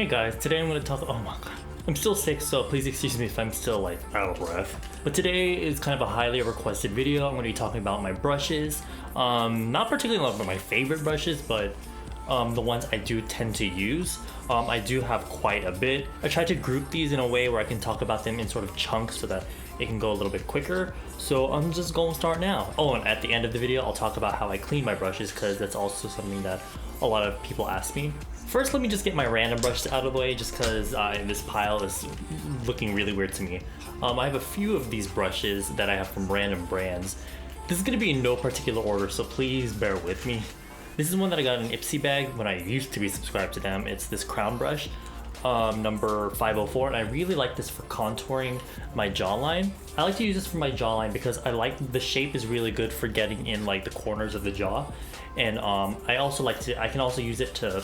Hey guys, today I'm going to talk, oh my god, I'm still sick, so please excuse me if I'm still like out of breath. But today is kind of a highly requested video. I'm going to be talking about my brushes. Not particularly one of my favorite brushes, but the ones I do tend to use. I do have quite a bit. I try to group these in a way where I can talk about them in sort of chunks so that it can go a little bit quicker. So I'm just going to start now. Oh, and at the end of the video, I'll talk about how I clean my brushes because that's also something that a lot of people ask me. First, let me just get my random brushes out of the way just because this pile is looking really weird to me. I have a few of these brushes that I have from random brands. This is going to be in no particular order, so please bear with me. This is one that I got in an Ipsy bag when I used to be subscribed to them. It's this crown brush, number 504, and I really like this for contouring my jawline. I like to use this for my jawline because I like the shape is really good for getting in like the corners of the jaw. And I can also use it to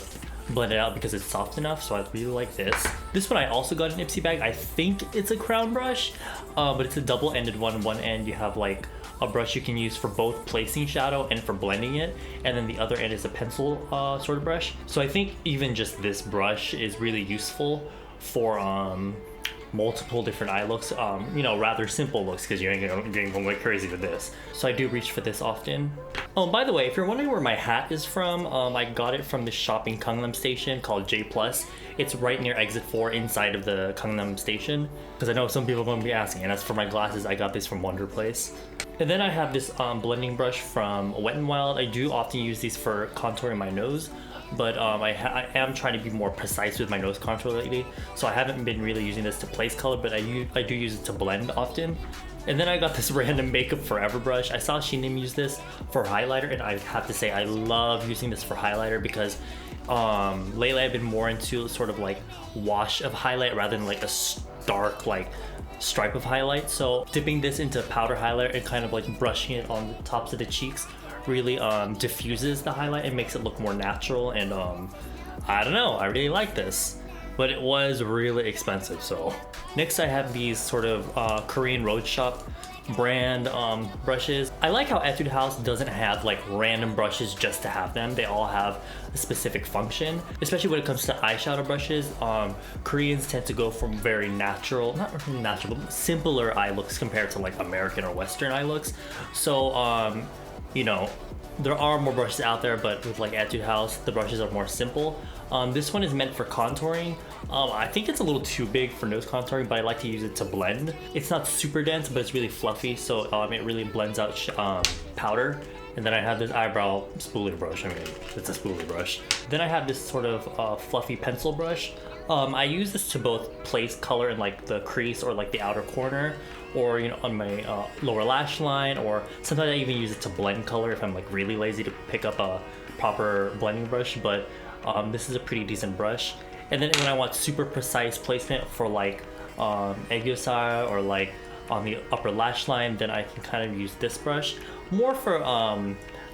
blend it out because it's soft enough, so I really like this. This one I also got in an Ipsy bag. I think it's a crown brush, but it's a double-ended one. One end you have like a brush you can use for both placing shadow and for blending it, and then the other end is a pencil sort of brush. So I think even just this brush is really useful for multiple different eye looks, you know, rather simple looks because you ain't gonna go crazy with this. So I do reach for this often. Oh, by the way, if you're wondering where my hat is from, I got it from this shop in Gangnam Station called J+. It's right near exit 4 inside of the Gangnam Station, because I know some people are going to be asking. And as for my glasses, I got this from Wonder Place. And then I have this blending brush from Wet n Wild. I do often use these for contouring my nose, but I am trying to be more precise with my nose contour lately, so I haven't been really using this to place color, but I do use it to blend often. And then I got this random Makeup Forever brush. I saw Shinim use this for highlighter, and I have to say I love using this for highlighter because lately I've been more into sort of like wash of highlight rather than like a stark like stripe of highlight. So dipping this into powder highlighter and kind of like brushing it on the tops of the cheeks really diffuses the highlight and makes it look more natural, and I don't know, I really like this, but it was really expensive. So next I have these sort of Korean Roadshop brand brushes. I like how Etude House doesn't have like random brushes just to have them. They all have a specific function, especially when it comes to eyeshadow brushes. Koreans tend to go from very natural, not really natural, but simpler eye looks compared to like American or Western eye looks. So you know, there are more brushes out there, but with like Etude House, the brushes are more simple. This one is meant for contouring. I think it's a little too big for nose contouring, but I like to use it to blend. It's not super dense, but it's really fluffy, so it really blends out powder. And then I have this eyebrow spoolie brush. I mean, it's a spoolie brush. Then I have this sort of fluffy pencil brush. I use this to both place color in like the crease or like the outer corner, or you know, on my lower lash line, or sometimes I even use it to blend color if I'm like really lazy to pick up a proper blending brush. But this is a pretty decent brush. And then when I want super precise placement for like aegyo or like on the upper lash line, then I can kind of use this brush more for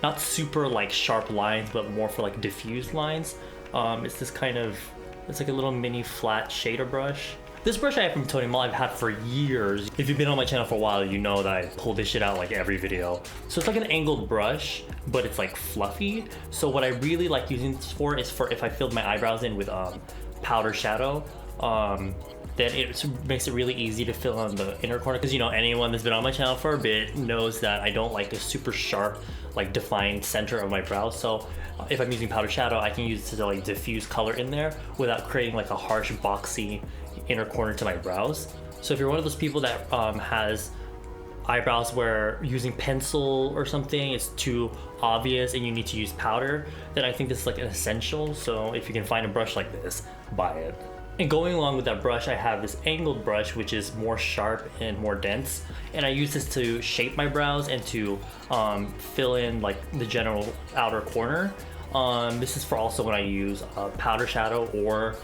not super like sharp lines, but more for like diffused lines. It's this kind of, it's like a little mini flat shader brush. This brush I have from Tony Mall I've had for years. If you've been on my channel for a while, you know that I pull this shit out like every video. So it's like an angled brush, but it's like fluffy. So what I really like using this for is for if I filled my eyebrows in with powder shadow, then it makes it really easy to fill on the inner corner. Because you know, anyone that's been on my channel for a bit knows that I don't like a super sharp, like defined center of my brows. So if I'm using powder shadow, I can use it to like diffuse color in there without creating like a harsh, boxy inner corner to my brows. So if you're one of those people that has eyebrows where using pencil or something is too obvious and you need to use powder, then I think this is like an essential. So if you can find a brush like this, buy it. And going along with that brush, I have this angled brush, which is more sharp and more dense. And I use this to shape my brows and to fill in like the general outer corner. This is for also when I use powder shadow, or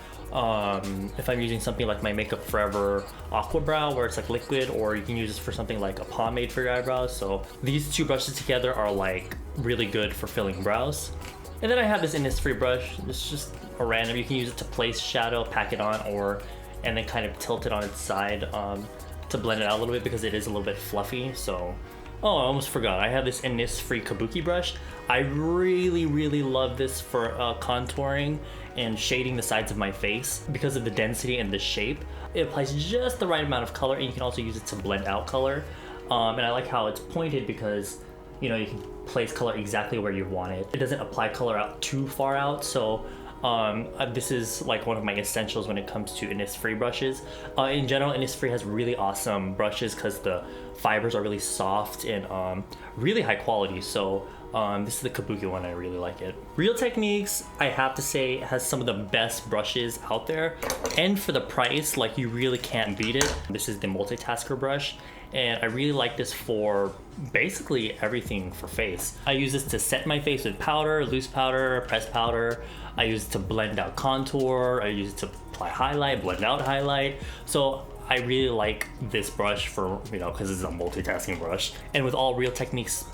if I'm using something like my Makeup Forever Aqua Brow, where it's like liquid, or you can use this for something like a pomade for your eyebrows. So these two brushes together are like really good for filling brows. And then I have this Innisfree brush. It's just a random, you can use it to place shadow, pack it on, and then kind of tilt it on its side to blend it out a little bit because it is a little bit fluffy. So Oh, I almost forgot. I have this Innisfree Kabuki brush. I really love this for contouring and shading the sides of my face because of the density and the shape. It applies just the right amount of color, and you can also use it to blend out color. And I like how it's pointed because, you know, you can place color exactly where you want it. It doesn't apply color out too far out, so this is like one of my essentials when it comes to Innisfree brushes. In general, Innisfree has really awesome brushes because the fibers are really soft and really high quality. So this is the Kabuki one. I really like it. Real Techniques, I have to say, has some of the best brushes out there, and for the price, like, you really can't beat it. This is the multitasker brush, and I really like this for basically everything for face. I use this to set my face with powder, loose powder, pressed powder. I use it to blend out contour. I use it to apply highlight, blend out highlight. So I really like this brush for, you know, because it's a multitasking brush. And with all Real Techniques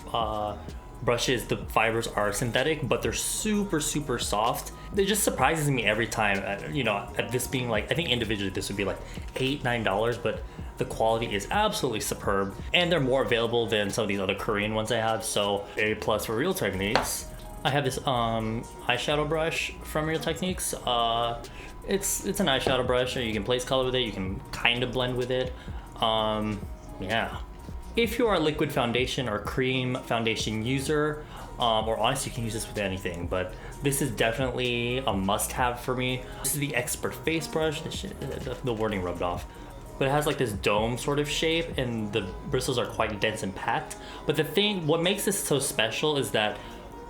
brushes, the fibers are synthetic, but they're super soft. It just surprises me every time, you know, at this being like, I think individually this would be like $8-9, but the quality is absolutely superb, and they're more available than some of these other Korean ones I have, so A+ for Real Techniques. I have this eyeshadow brush from Real Techniques. It's an eyeshadow brush, you can place color with it, you can kind of blend with it. Yeah. If you are a liquid foundation or cream foundation user, or honestly, you can use this with anything, but this is definitely a must-have for me. This is the Expert Face Brush. The wording rubbed off. But it has like this dome sort of shape, and the bristles are quite dense and packed. But what makes this so special is that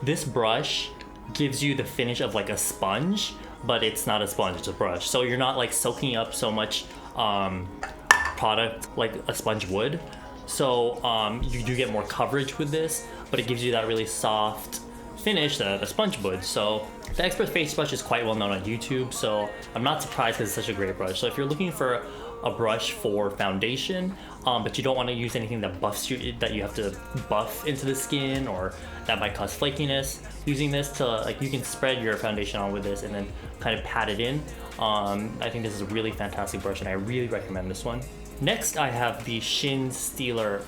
this brush gives you the finish of like a sponge, but it's not a sponge, it's a brush. So you're not like soaking up so much product like a sponge would. So you do get more coverage with this, but it gives you that really soft finish that a sponge would. So the Expert Face Brush is quite well known on YouTube, so I'm not surprised because it's such a great brush. So if you're looking for a brush for foundation, but you don't want to use anything that buffs you, that you have to buff into the skin or that might cause flakiness, using this to, like, you can spread your foundation on with this and then kind of pat it in. I think this is a really fantastic brush, and I really recommend this one. Next, I have the Shin Stealer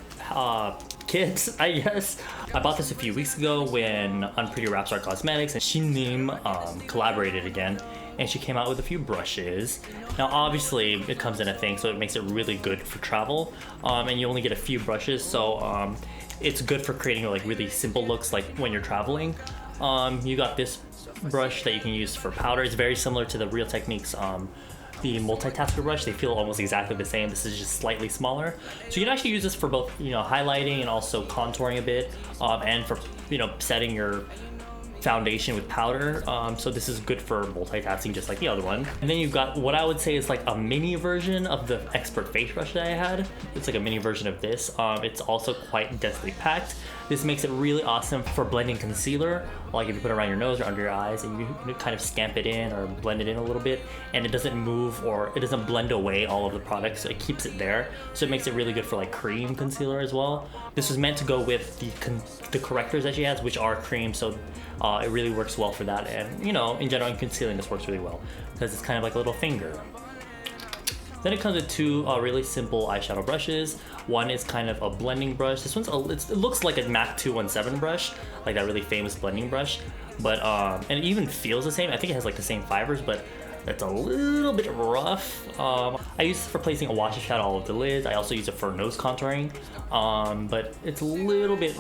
kit, I guess. I bought this a few weeks ago when Unpretty Rapstar Cosmetics and Shin collaborated again, and she came out with a few brushes. Now obviously it comes in a thing, so it makes it really good for travel, and you only get a few brushes, so it's good for creating like really simple looks like when you're traveling. You got this brush that you can use for powder. It's very similar to the Real Techniques the multitasker brush. They feel almost exactly the same. This is just slightly smaller, so you can actually use this for both, you know, highlighting and also contouring a bit, and for, you know, setting your foundation with powder. So this is good for multitasking just like the other one. And then you've got what I would say is like a mini version of the Expert Face Brush that I had. It's like a mini version of this. It's also quite densely packed. This makes it really awesome for blending concealer, like if you put it around your nose or under your eyes and you kind of scamp it in or blend it in a little bit, and it doesn't move or it doesn't blend away all of the products, so it keeps it there. So it makes it really good for like cream concealer as well. This was meant to go with the correctors that she has, which are cream, so it really works well for that. And, you know, in general, in concealing, this works really well because it's kind of like a little finger. Then it comes with two really simple eyeshadow brushes. One is kind of a blending brush. This one's it looks like a MAC 217 brush, like that really famous blending brush, but and it even feels the same. I think it has like the same fibers, but it's a little bit rough. I use it for placing a washi shadow all over the lids. I also use it for nose contouring, but it's a little bit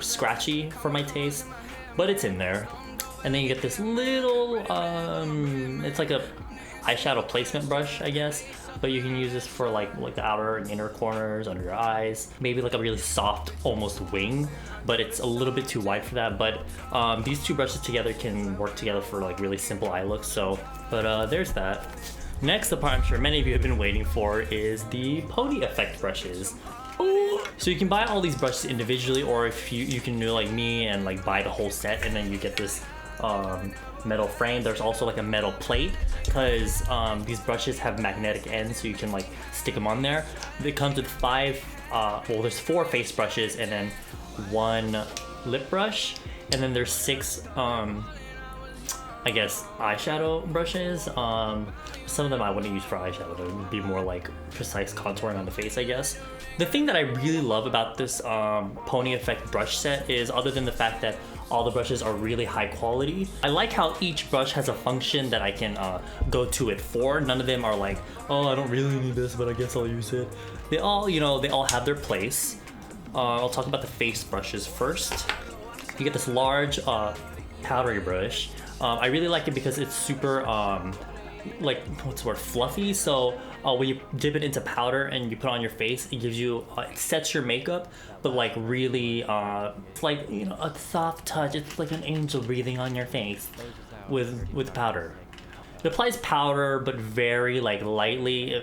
scratchy for my taste, but it's in there. And then you get this little, it's like a eyeshadow placement brush, I guess, but you can use this for like the outer and inner corners, under your eyes, maybe like a really soft, almost wing, but it's a little bit too wide for that. But these two brushes together can work together for like really simple eye looks. So, but there's that. Next, the part I'm sure many of you have been waiting for is the pony effect brushes. Ooh. So you can buy all these brushes individually, or if you can do like me and like buy the whole set, and then you get this metal frame. There's also like a metal plate because these brushes have magnetic ends, so you can like stick them on there. It comes with there's 4 face brushes and then 1 lip brush, and then there's 6 I guess, eyeshadow brushes. Some of them I wouldn't use for eyeshadow. They would be more like precise contouring on the face, I guess. The thing that I really love about this Pony Effect brush set is, other than the fact that all the brushes are really high quality, I like how each brush has a function that I can go to it for. None of them are like, oh, I don't really need this, but I guess I'll use it. They all, you know, they all have their place. I'll talk about the face brushes first. You get this large powdery brush. I really like it because it's super, like, what's the word, fluffy. So when you dip it into powder and you put it on your face, it gives you, it sets your makeup, but like really, it's like, you know, a soft touch. It's like an angel breathing on your face with powder. It applies powder, but very like lightly,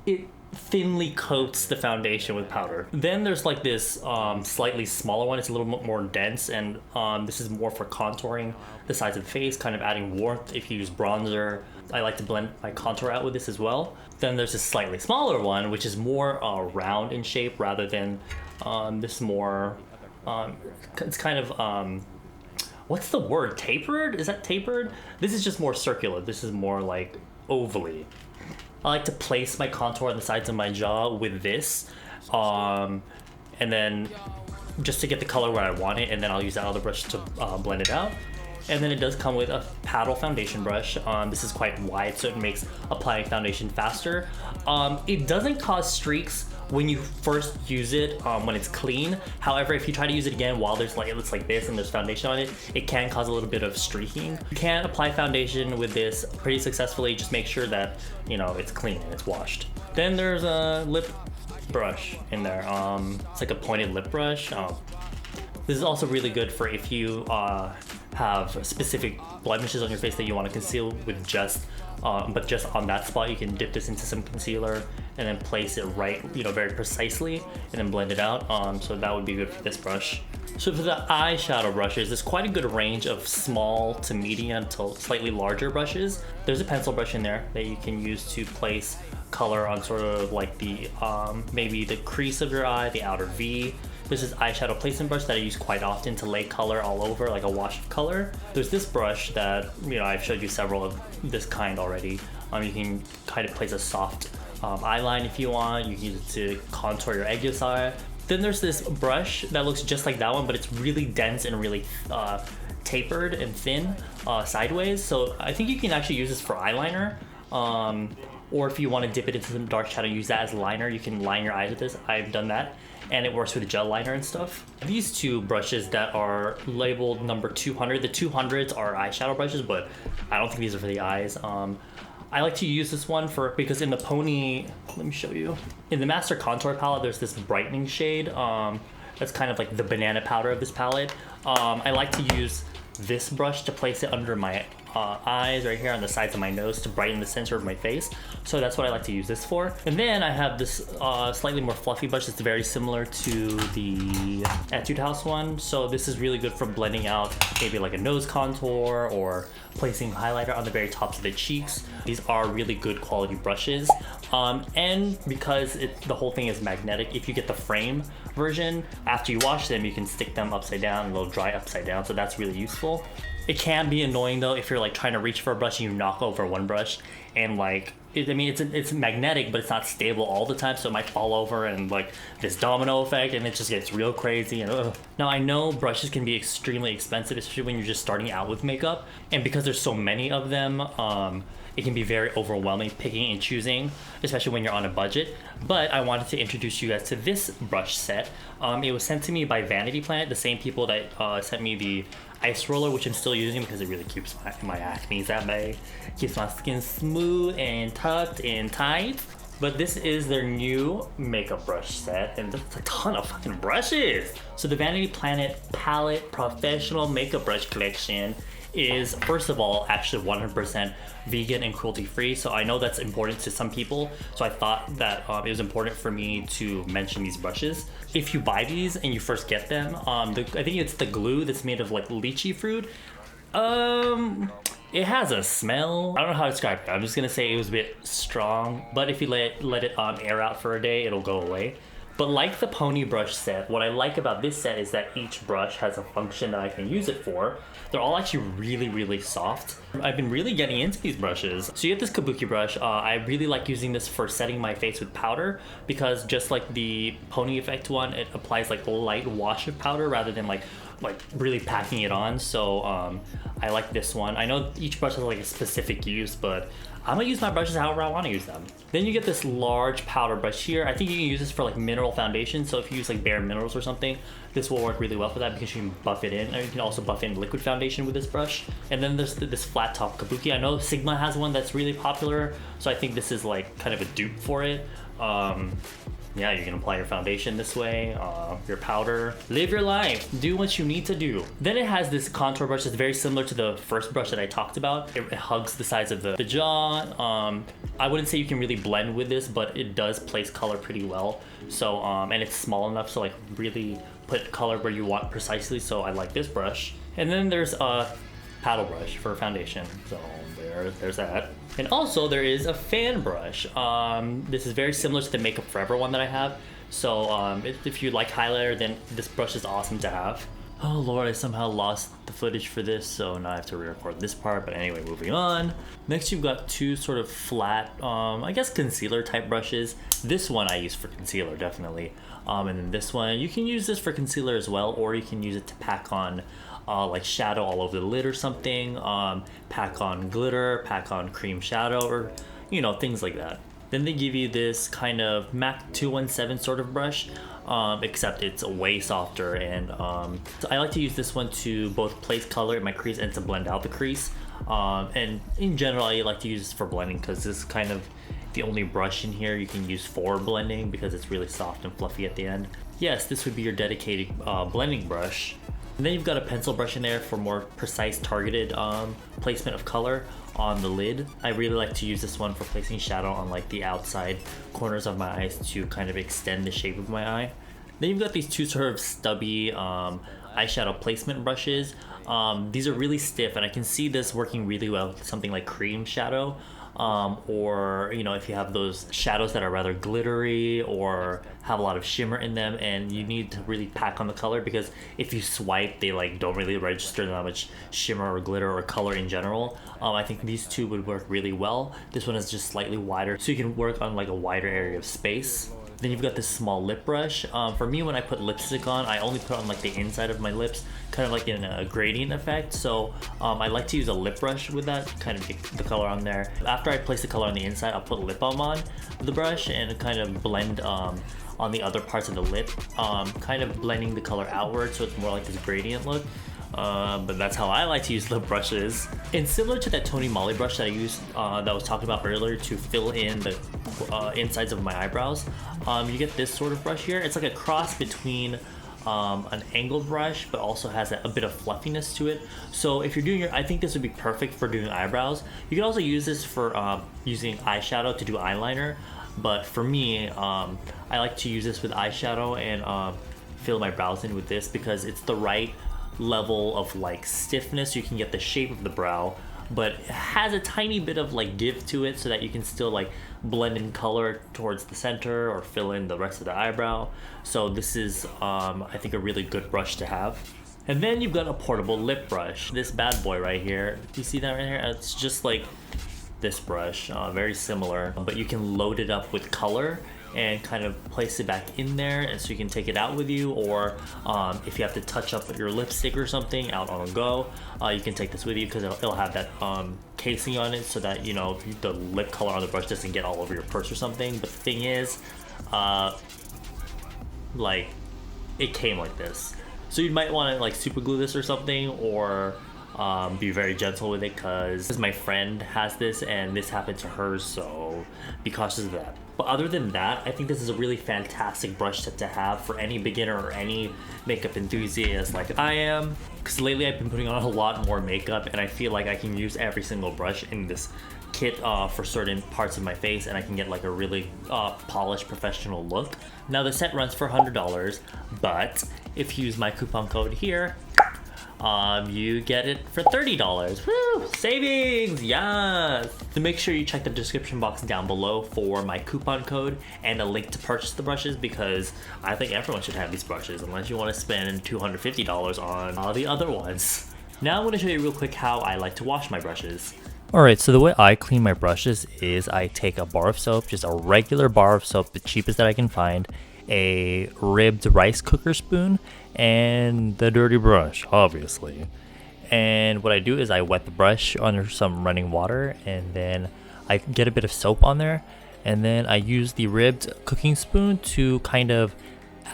it thinly coats the foundation with powder. Then there's like this slightly smaller one. It's a little bit more dense, and this is more for contouring the sides of the face, kind of adding warmth if you use bronzer. I like to blend my contour out with this as well. Then there's this slightly smaller one, which is more round in shape rather than this more, it's kind of, what's the word, tapered? Is that tapered? This is just more circular. This is more like ovally. I like to place my contour on the sides of my jaw with this, and then just to get the color where I want it, and then I'll use that other brush to blend it out. And then it does come with a paddle foundation brush. This is quite wide, so it makes applying foundation faster. It doesn't cause streaks when you first use it, when it's clean. However, if you try to use it again while there's like, it looks like this and there's foundation on it, it can cause a little bit of streaking. You can apply foundation with this pretty successfully. Just make sure that, you know, it's clean and it's washed. Then there's a lip brush in there. It's like a pointed lip brush. This is also really good for if you have specific blemishes on your face that you want to conceal with just, but just on that spot. You can dip this into some concealer and then place it right, you know, very precisely, and then blend it out. So that would be good for this brush. So for the eyeshadow brushes, there's quite a good range of small to medium to slightly larger brushes. There's a pencil brush in there that you can use to place color on sort of like the, maybe the crease of your eye, the outer V. There's this eyeshadow placement brush that I use quite often to lay color all over, like a wash of color. There's this brush that, you know, I've showed you several of this kind already. You can kind of place a soft eyeline if you want. You can use it to contour your aegis eye. Then there's this brush that looks just like that one, but it's really dense and really tapered and thin sideways. So I think you can actually use this for eyeliner. Or if you want to dip it into some dark shadow, use that as a liner. You can line your eyes with this. I've done that, and it works with gel liner and stuff. These two brushes that are labeled number 200, the 200s are eyeshadow brushes, but I don't think these are for the eyes. I like to use this one because in the Pony, let me show you. In the Master Contour palette, there's this brightening shade. That's kind of like the banana powder of this palette. I like to use this brush to place it under my eyes right here on the sides of my nose to brighten the center of my face. So that's what I like to use this for. And then I have this slightly more fluffy brush that's very similar to the Etude House one. So this is really good for blending out maybe like a nose contour or placing highlighter on the very tops of the cheeks. These are really good quality brushes. And because the whole thing is magnetic, if you get the frame version, after you wash them, you can stick them upside down and they'll dry upside down. So that's really useful. It can be annoying though if you're like trying to reach for a brush and you knock over one brush and like, it's magnetic, but it's not stable all the time, so it might fall over and like this domino effect, and it just gets real crazy. And now I know brushes can be extremely expensive, especially when you're just starting out with makeup, and because there's so many of them, it can be very overwhelming picking and choosing, especially when you're on a budget. But I wanted to introduce you guys to this brush set. It was sent to me by Vanity Planet, the same people that sent me the ice roller, which I'm still using because it really keeps my acne at bay. Keeps my skin smooth and tucked and tight. But this is their new makeup brush set, and there's a ton of fucking brushes. So the Vanity Planet Palette Professional Makeup Brush Collection is, first of all, actually 100% vegan and cruelty free. So I know that's important to some people. So I thought that it was important for me to mention these brushes. If you buy these and you first get them, I think it's the glue that's made of like lychee fruit. It has a smell. I don't know how to describe it. I'm just gonna say it was a bit strong, but if you let it air out for a day, it'll go away. But like the pony brush set, what I like about this set is that each brush has a function that I can use it for. They're all actually really soft. I've been really getting into these brushes. So you get this kabuki brush. I really like using this for setting my face with powder because just like the pony effect one, it applies like a light wash of powder rather than like really packing it on. So I like this one. I know each brush has like a specific use, but I'm gonna use my brushes however I want to use them. Then you get this large powder brush here. I think you can use this for like mineral foundation. So if you use like bare minerals or something, this will work really well for that because you can buff it in. And you can also buff in liquid foundation with this brush. And then there's this flat top kabuki. I know Sigma has one that's really popular, so I think this is like kind of a dupe for it. Yeah, you can apply your foundation this way, your powder. Live your life, do what you need to do. Then it has this contour brush that's very similar to the first brush that I talked about. It hugs the sides of the jaw. I wouldn't say you can really blend with this, but it does place color pretty well. So, and it's small enough to like really put color where you want precisely, so I like this brush. And then there's a paddle brush for foundation, so there's that. And also there is a fan brush. This is very similar to the Makeup Forever one that I have. So if you like highlighter, then this brush is awesome to have. Oh lord, I somehow lost the footage for this, so now I have to re-record this part, but anyway, moving on. Next you've got two sort of flat, I guess concealer type brushes. This one I use for concealer, definitely. And then this one, you can use this for concealer as well, or you can use it to pack on like shadow all over the lid or something, pack on glitter, pack on cream shadow, or you know, things like that. Then they give you this kind of MAC 217 sort of brush, except it's way softer, and so I like to use this one to both place color in my crease and to blend out the crease. And in general, I like to use this for blending because this is kind of the only brush in here you can use for blending because it's really soft and fluffy at the end. Yes, this would be your dedicated blending brush. And then you've got a pencil brush in there for more precise targeted placement of color on the lid. I really like to use this one for placing shadow on like the outside corners of my eyes to kind of extend the shape of my eye. Then you've got these two sort of stubby eyeshadow placement brushes. These are really stiff, and I can see this working really well with something like cream shadow. Or you know, if you have those shadows that are rather glittery or have a lot of shimmer in them and you need to really pack on the color, because if you swipe they like don't really register that much shimmer or glitter or color in general. I think these two would work really well. This one is just slightly wider, so you can work on like a wider area of space. Then you've got this small lip brush. For me, when I put lipstick on, I only put on like the inside of my lips, kind of like in a gradient effect. So I like to use a lip brush with that, kind of get the color on there. After I place the color on the inside, I'll put lip balm on the brush and kind of blend on the other parts of the lip, kind of blending the color outward so it's more like this gradient look. But that's how I like to use lip brushes. And similar to that Tony Moly brush that I used, that I was talking about earlier to fill in the insides of my eyebrows, you get this sort of brush here. It's like a cross between an angled brush, but also has a bit of fluffiness to it. So if you're doing I think this would be perfect for doing eyebrows. You can also use this for using eyeshadow to do eyeliner. But for me, I like to use this with eyeshadow and fill my brows in with this because it's the right level of like stiffness. You can get the shape of the brow, but it has a tiny bit of like give to it so that you can still like blend in color towards the center or fill in the rest of the eyebrow. So this is I think a really good brush to have. And then you've got a portable lip brush, this bad boy right here. Do you see that right here? It's just like this brush, very similar, but you can load it up with color and kind of place it back in there, and so you can take it out with you, or if you have to touch up your lipstick or something out on the go, you can take this with you because it'll have that casing on it so that, you know, the lip color on the brush doesn't get all over your purse or something. But the thing is, like, it came like this, so you might want to like super glue this or something, or be very gentle with it because my friend has this and this happened to her, so be cautious of that. But other than that, I think this is a really fantastic brush set to have for any beginner or any makeup enthusiast like I am, because lately I've been putting on a lot more makeup and I feel like I can use every single brush in this kit for certain parts of my face, and I can get like a really polished professional look. Now the set runs for $100, but if you use my coupon code here, you get it for $30. Woo! Savings! Yes! So make sure you check the description box down below for my coupon code and a link to purchase the brushes, because I think everyone should have these brushes unless you want to spend $250 on all the other ones. Now I'm going to show you real quick how I like to wash my brushes. Alright, so the way I clean my brushes is I take a bar of soap, just a regular bar of soap, the cheapest that I can find, a ribbed rice cooker spoon, and the dirty brush, obviously. And what I do is I wet the brush under some running water, and then I get a bit of soap on there, and then I use the ribbed cooking spoon to kind of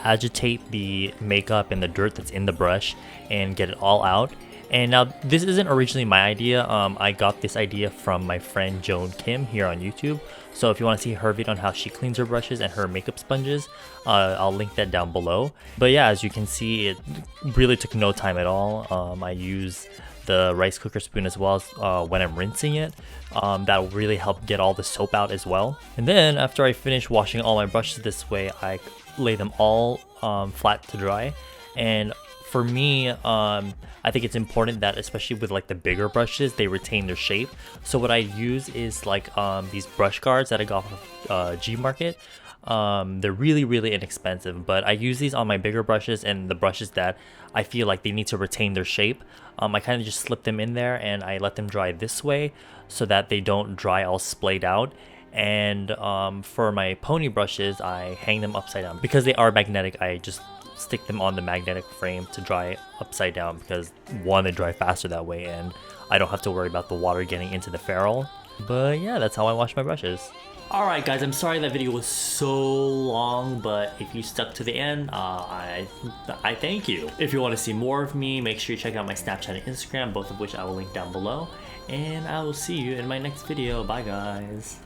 agitate the makeup and the dirt that's in the brush and get it all out. And now this isn't originally my idea. I got this idea from my friend Joan here on YouTube. So if you want to see her video on how she cleans her brushes and her makeup sponges, I'll link that down below. But yeah, as you can see, it really took no time at all. I use the rice cooker spoon as well as when I'm rinsing it. That'll really help get all the soap out as well. And then after I finish washing all my brushes this way, I lay them all flat to dry. And for me, I think it's important that, especially with like the bigger brushes, they retain their shape. So what I use is like these brush guards that I got from G Market. They're really inexpensive, but I use these on my bigger brushes and the brushes that I feel like they need to retain their shape. I kind of just slip them in there and I let them dry this way so that they don't dry all splayed out. And for my pony brushes, I hang them upside down. Because they are magnetic, I just stick them on the magnetic frame to dry upside down, because one, they dry faster that way, and I don't have to worry about the water getting into the ferrule. But yeah, that's how I wash my brushes. Alright guys, I'm sorry that video was so long, but if you stuck to the end, I thank you. If you want to see more of me, make sure you check out my Snapchat and Instagram, both of which I will link down below. And I will see you in my next video. Bye guys.